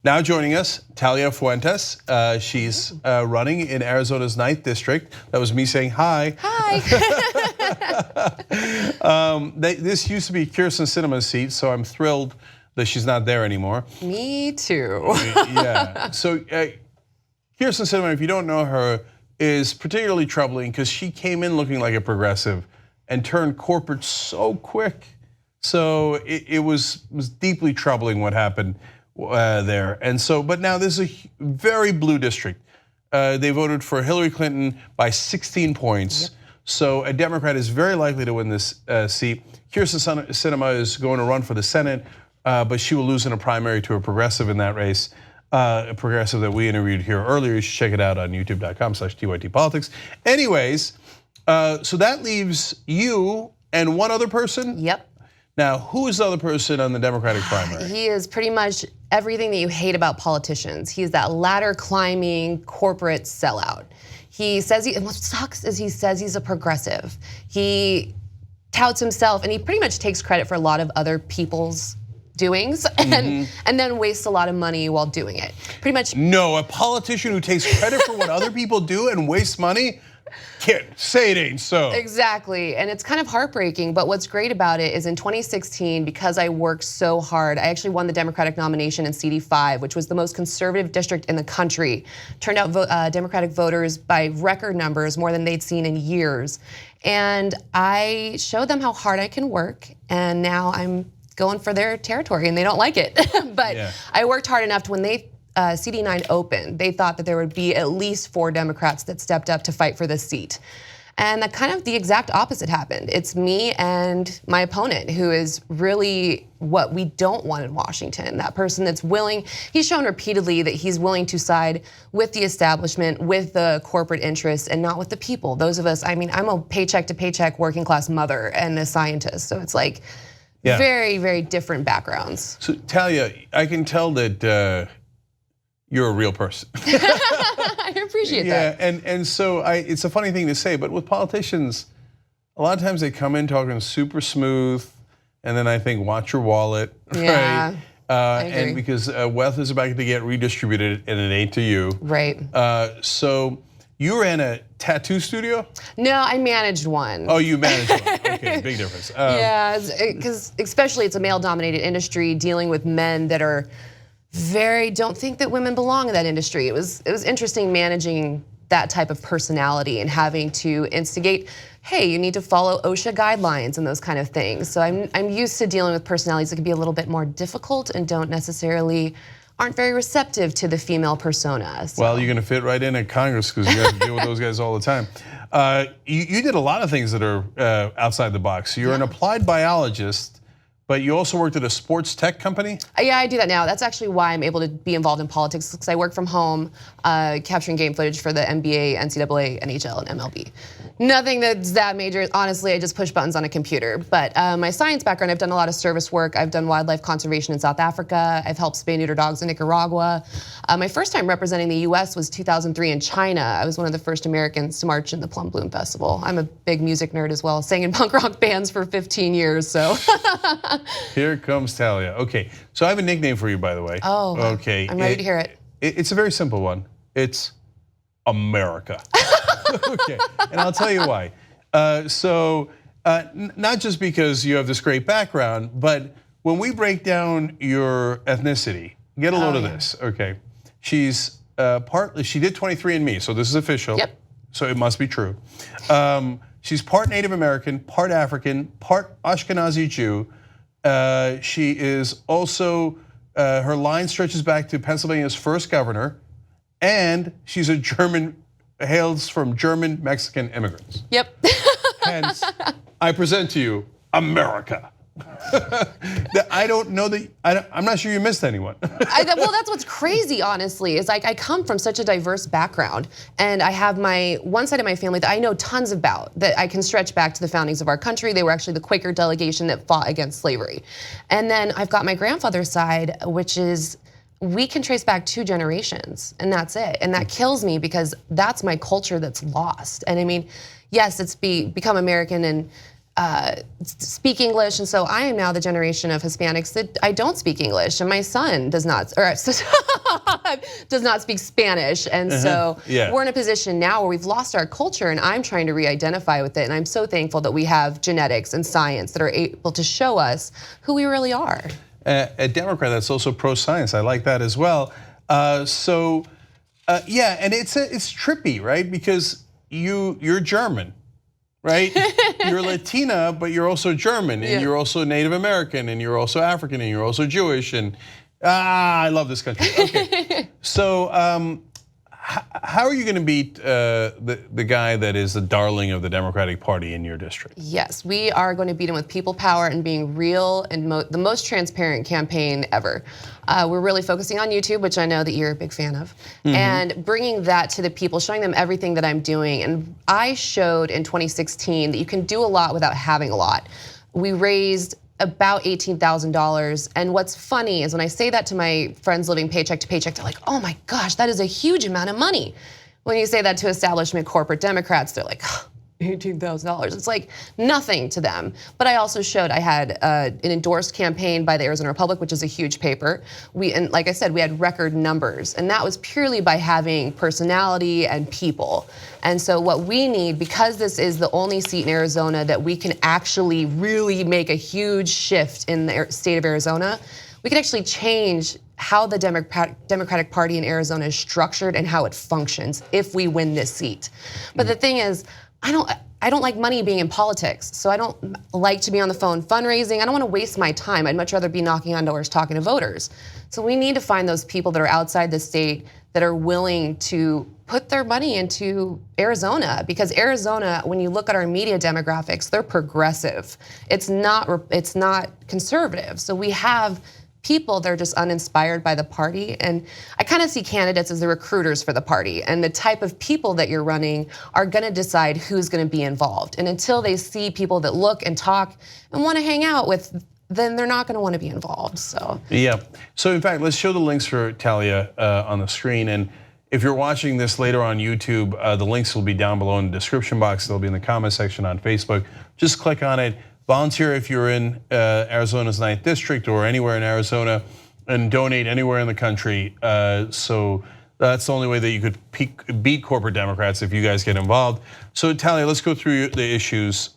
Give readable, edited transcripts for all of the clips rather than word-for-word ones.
Now joining us, Talia Fuentes. She's running in Arizona's 9th district. That was me saying hi. Hi. This used to be Kyrsten Sinema's seat, so I'm thrilled that she's not there anymore. Me too. Yeah. So Kyrsten Sinema, if you don't know her, is particularly troubling because she came in looking like a progressive and turned corporate so quick. So it was deeply troubling what happened there. And so, but now this is a very blue district. They voted for Hillary Clinton by 16 points. Yep. So a Democrat is very likely to win this seat. Kyrsten Sinema is going to run for the Senate, but she will lose in a primary to a progressive in that race. A progressive that we interviewed here earlier. You should check it out on youtube.com/tytpolitics. Anyways, so that leaves you and one other person? Yep. Now, who is the other person on the Democratic primary? He is pretty much everything that you hate about politicians. He's that ladder climbing corporate sellout. He says and what sucks is he says he's a progressive. He touts himself and he pretty much takes credit for a lot of other people's doings and then wastes a lot of money while doing it. Pretty much. No, a politician who takes credit for what other people do and wastes money? Can't say it ain't so. Exactly, and it's kind of heartbreaking, but what's great about it is in 2016, because I worked so hard, I actually won the Democratic nomination in CD5, which was the most conservative district in the country. Turned out Democratic voters by record numbers, more than they'd seen in years. And I showed them how hard I can work, and now I'm going for their territory, and they don't like it. But yeah. I worked hard enough to when they CD9 opened, they thought that there would be at least 4 Democrats that stepped up to fight for this seat. And that kind of the exact opposite happened. It's me and my opponent who is really what we don't want in Washington. That person that's willing, he's shown repeatedly that he's willing to side with the establishment, with the corporate interests, and not with the people. Those of us, I mean, I'm a paycheck to paycheck working class mother and a scientist. So it's like very, very different backgrounds. So Talia, I can tell that you're a real person. I appreciate that. Yeah, and so it's a funny thing to say, but with politicians, a lot of times they come in talking super smooth, and then I think, watch your wallet, yeah, right? And because wealth is about to get redistributed, and it ain't to you. Right. So you ran a tattoo studio? No, I managed one. Oh, you managed one. Okay, big difference. Yeah, because especially it's a male-dominated industry dealing with men that are don't think that women belong in that industry. It was interesting managing that type of personality and having to instigate, hey, you need to follow OSHA guidelines and those kind of things. So I'm used to dealing with personalities that can be a little bit more difficult and aren't very receptive to the female persona. So. Well, you're gonna fit right in at Congress because you have to deal with those guys all the time. You did a lot of things that are outside the box. You're an applied biologist, but you also worked at a sports tech company? Yeah, I do that now. That's actually why I'm able to be involved in politics, because I work from home, capturing game footage for the NBA, NCAA, NHL, and MLB. Nothing that's that major. Honestly, I just push buttons on a computer. But my science background, I've done a lot of service work. I've done wildlife conservation in South Africa. I've helped spay neuter dogs in Nicaragua. My first time representing the US was 2003 in China. I was one of the first Americans to march in the Plum Bloom Festival. I'm a big music nerd as well, sang in punk rock bands for 15 years, so. Here comes Talia. Okay, so I have a nickname for you, by the way. Oh, okay. I'm ready to hear it. It's a very simple one. It's America. Okay, and I'll tell you why. Not just because you have this great background, but when we break down your ethnicity, get a load of this. Okay, she did 23andMe, so this is official. Yep. So it must be true. She's part Native American, part African, part Ashkenazi Jew. She is also, her line stretches back to Pennsylvania's first governor, and she's hails from German Mexican immigrants. Yep. Hence, I present to you America. I don't know that, I'm not sure you missed anyone. Well, that's what's crazy, honestly, is like I come from such a diverse background, and I have one side of my family that I know tons about, that I can stretch back to the foundings of our country. They were actually the Quaker delegation that fought against slavery. And then I've got my grandfather's side, which is, we can trace back 2 generations, and that's it. And that kills me because that's my culture that's lost. And I mean, yes, it's become American and speak English, and so I am now the generation of Hispanics that I don't speak English, and my son does not, or does not speak Spanish, and so we're in a position now where we've lost our culture, and I'm trying to re-identify with it, and I'm so thankful that we have genetics and science that are able to show us who we really are. A Democrat that's also pro-science, I like that as well. Yeah, and it's trippy, right? Because you're German. Right? You're Latina, but you're also German, and you're also Native American, and you're also African, and you're also Jewish, and I love this country. Okay, so how are you going to beat the guy that is the darling of the Democratic Party in your district? Yes, we are going to beat him with people power and being real and the most transparent campaign ever. We're really focusing on YouTube, which I know that you're a big fan of, and bringing that to the people, showing them everything that I'm doing. And I showed in 2016 that you can do a lot without having a lot. We raised about $18,000. And what's funny is when I say that to my friends living paycheck to paycheck, they're like, oh my gosh, that is a huge amount of money. When you say that to establishment corporate Democrats, they're like, $18,000. It's like nothing to them. But I also showed I had an endorsed campaign by the Arizona Republic, which is a huge paper. And like I said, we had record numbers, and that was purely by having personality and people. And so what we need, because this is the only seat in Arizona that we can actually really make a huge shift in the state of Arizona, we can actually change how the Democratic Party in Arizona is structured and how it functions if we win this seat. But the thing is, I don't like money being in politics, so I don't like to be on the phone fundraising. I don't want to waste my time. I'd much rather be knocking on doors talking to voters. So we need to find those people that are outside the state that are willing to put their money into Arizona, because Arizona, when you look at our media demographics, they're progressive. It's not conservative. So we have people that are just uninspired by the party. And I kind of see candidates as the recruiters for the party, and the type of people that you're running are gonna decide who's gonna be involved. And until they see people that look and talk and wanna hang out with, then they're not gonna wanna be involved, so. Yeah, so in fact, let's show the links for Talia on the screen. And if you're watching this later on YouTube, the links will be down below in the description box. They'll be in the comment section on Facebook. Just click on it. Volunteer if you're in Arizona's 9th district or anywhere in Arizona, and donate anywhere in the country. So that's the only way that you could beat corporate Democrats, if you guys get involved. So Talia, let's go through the issues.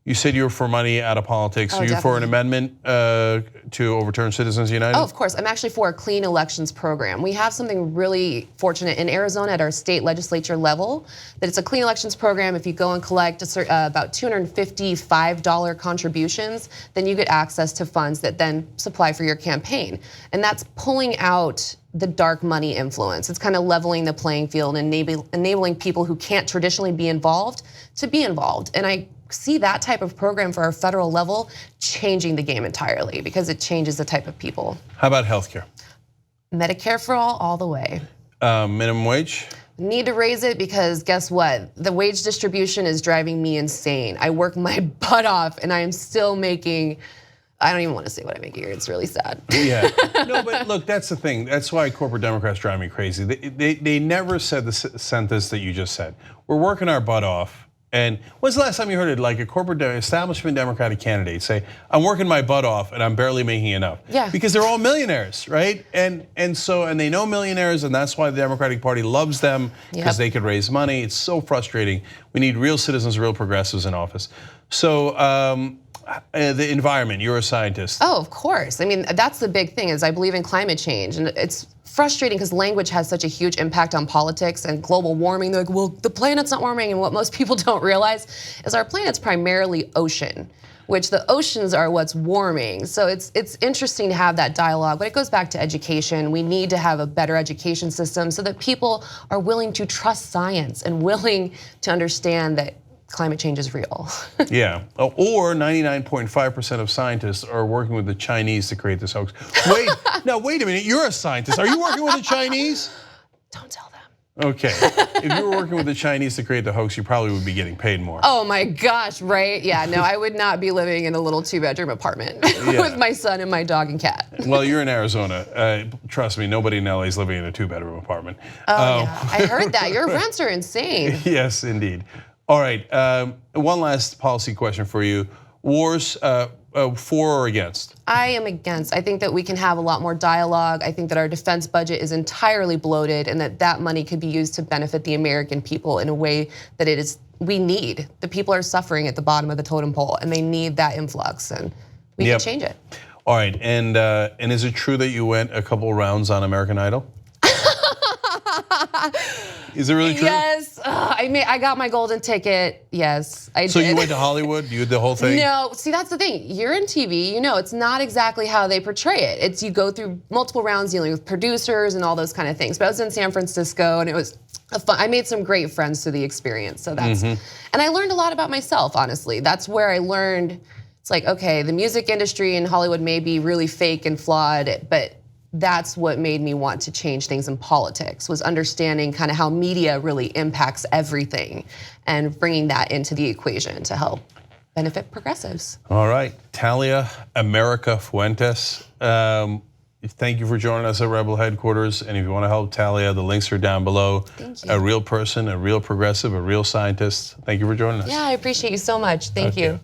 You said you were for money out of politics. Are you for an amendment to overturn Citizens United? Oh, of course. I'm actually for a clean elections program. We have something really fortunate in Arizona at our state legislature level, that it's a clean elections program. If you go and collect about $255 contributions, then you get access to funds that then supply for your campaign. And that's pulling out the dark money influence. It's kind of leveling the playing field and enabling people who can't traditionally be involved to be involved. And I see that type of program for our federal level changing the game entirely, because it changes the type of people. How about healthcare? Medicare for all the way. Minimum wage? Need to raise it, because guess what? The wage distribution is driving me insane. I work my butt off and I am still making, I don't even want to say what I make here. It's really sad. Yeah, no, but look, that's the thing. That's why corporate Democrats drive me crazy. They never said the sentence that you just said. We're working our butt off. And when's the last time you heard it, like a corporate establishment Democratic candidate say, I'm working my butt off and I'm barely making enough? Yeah. Because they're all millionaires, right? And they know millionaires, and that's why the Democratic Party loves them, because they could raise money. It's so frustrating. We need real citizens, real progressives in office. So the environment, you're a scientist. Oh, of course. I mean, that's the big thing, is I believe in climate change, and it's frustrating because language has such a huge impact on politics and global warming. They're like, well, the planet's not warming, and what most people don't realize is our planet's primarily ocean, which the oceans are what's warming. So it's interesting to have that dialogue, but it goes back to education. We need to have a better education system so that people are willing to trust science and willing to understand that climate change is real. Yeah, or 99.5% of scientists are working with the Chinese to create this hoax. Wait, now wait a minute, you're a scientist. Are you working with the Chinese? Don't tell them. Okay, if you were working with the Chinese to create the hoax, you probably would be getting paid more. Oh my gosh, right? Yeah, no, I would not be living in a little 2-bedroom apartment with my son and my dog and cat. Well, you're in Arizona. Trust me, nobody in LA is living in a 2-bedroom apartment. Oh yeah, I heard that. Your rents are insane. Yes, indeed. All right, one last policy question for you. Wars, for or against? I am against. I think that we can have a lot more dialogue. I think that our defense budget is entirely bloated and that money could be used to benefit the American people in a way that we need. The people are suffering at the bottom of the totem pole and they need that influx, and we can change it. All right, and is it true that you went a couple rounds on American Idol? Is it really true? Yes, I got my golden ticket. Yes, I did. So you went to Hollywood? You did the whole thing? No, see that's the thing. You're in TV, you know it's not exactly how they portray it. It's you go through multiple rounds dealing with producers and all those kind of things. But I was in San Francisco and it was fun. I made some great friends through the experience. So that's, and I learned a lot about myself. Honestly, that's where I learned. It's like, okay, the music industry in Hollywood may be really fake and flawed, but that's what made me want to change things in politics, was understanding kind of how media really impacts everything and bringing that into the equation to help benefit progressives. All right, Talia America Fuentes, thank you for joining us at Rebel Headquarters. And if you want to help Talia, the links are down below. Thank you. A real person, a real progressive, a real scientist. Thank you for joining us. Yeah, I appreciate you so much. Thank you.